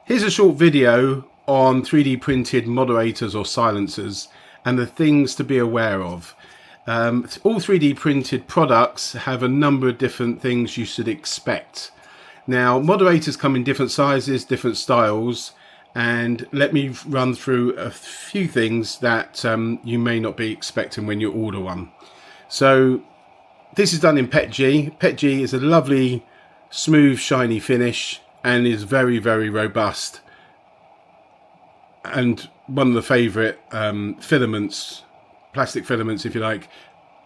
Here's a short video on 3D printed moderators or silencers and the things to be aware of. All 3D printed products have a number of different things you should expect. Now, moderators come in different sizes, different styles, and let me run through a few things that you may not be expecting when you order one. So this is done in PETG. PETG is a lovely, smooth, shiny finish and is very, very robust. And one of the favourite filaments, plastic filaments if you like,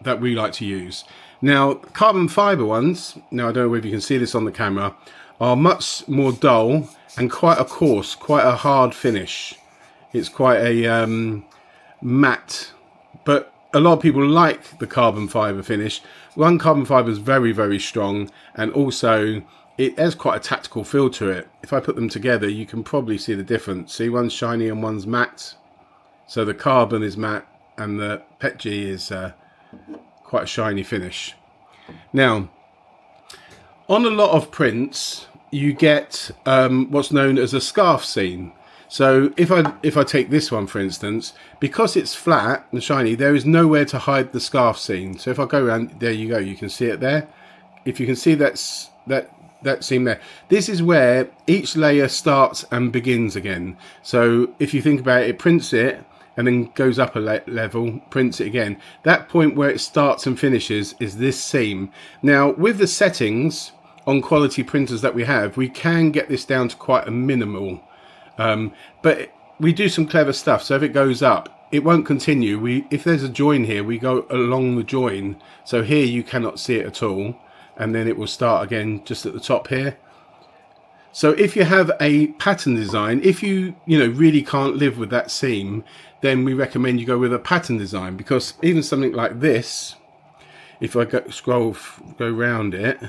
that we like to use. Now, carbon fibre ones, now I don't know if you can see this on the camera, are much more dull and quite a coarse, quite a hard finish. It's quite a matte, but a lot of people like the carbon fibre finish. One, carbon fibre is very, very strong, and also it has quite a tactical feel to it. If I put them together, you can probably see the difference. See, one's shiny and one's matte. So the carbon is matte and the PETG is quite a shiny finish. Now, on a lot of prints, you get what's known as a scarf seam. So if I take this one, for instance, because it's flat and shiny, there is nowhere to hide the scarf seam. So if I go around, there you go, you can see it there. If you can see that seam there, this is where each layer starts and begins again. So if you think about it, it prints it and then goes up a level, prints it again. That point where it starts and finishes is this seam. Now, with the settings on quality printers that we have, we can get this down to quite a minimal. But we do some clever stuff. So if it goes up, it won't continue. If there's a join here, we go along the join. So here you cannot see it at all. And then it will start again just at the top here. So if you have a pattern design, if you really can't live with that seam, then we recommend you go with a pattern design, because even something like this, if I go round it,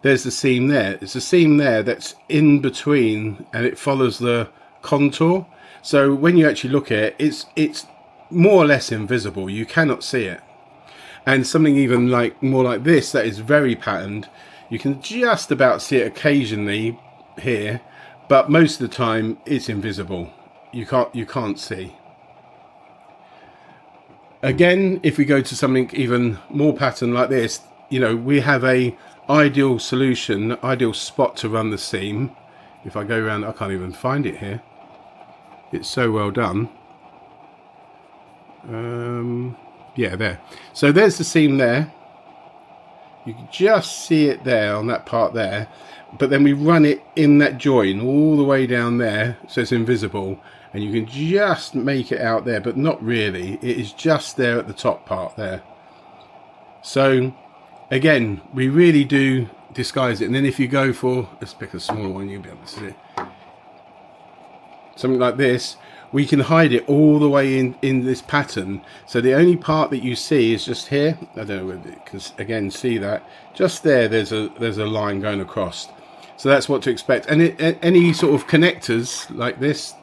there's the seam there. It's a seam there that's in between and it follows the contour. So when you actually look at it, it's more or less invisible. You cannot see it. And something even more like this that is very patterned, you can just about see it occasionally here, but most of the time it's invisible. You can't see. Again, if we go to something even more patterned like this, we have a ideal solution, ideal spot to run the seam. If I go around, I can't even find it here. It's so well done. Yeah, there. So there's the seam there. You can just see it there on that part there. But then we run it in that join all the way down there, so it's invisible. And you can just make it out there, but not really. It is just there at the top part there. So again, we really do disguise it. And then if you go for, let's pick a smaller one, you'll be able to see it. Something like this, we can hide it all the way in this pattern. So the only part that you see is just here. I don't know whether you can again see that. Just there, there's a line going across. So that's what to expect. And any sort of connectors like this,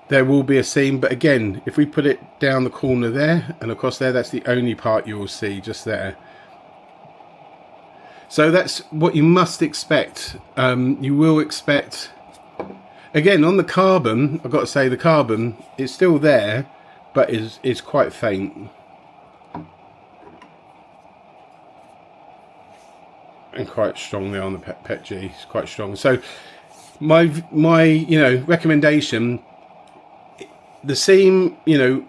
there will be a seam. But again, if we put it down the corner there and across there, that's the only part you will see, just there. So that's what you must expect. You will expect, again, on the carbon, I've got to say the carbon is still there, but is quite faint. And quite strong there on the PETG, it's quite strong. So my recommendation, the seam,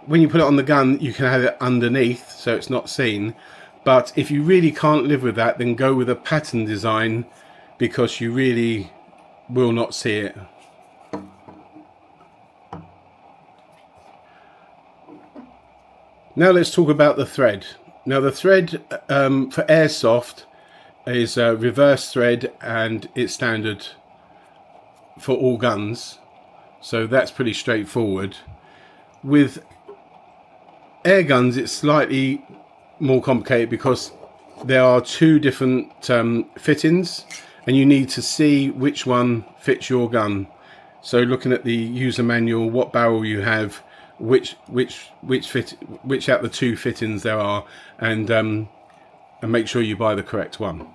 when you put it on the gun, you can have it underneath so it's not seen. But if you really can't live with that, then go with a pattern design, because you really will not see it. Now let's talk about the thread. Now the thread for Airsoft is a reverse thread, and it's standard for all guns. So that's pretty straightforward. With air guns, it's slightly more complicated because there are two different fittings, and you need to see which one fits your gun. So looking at the user manual, what barrel you have, which out the two fittings there are, and make sure you buy the correct one.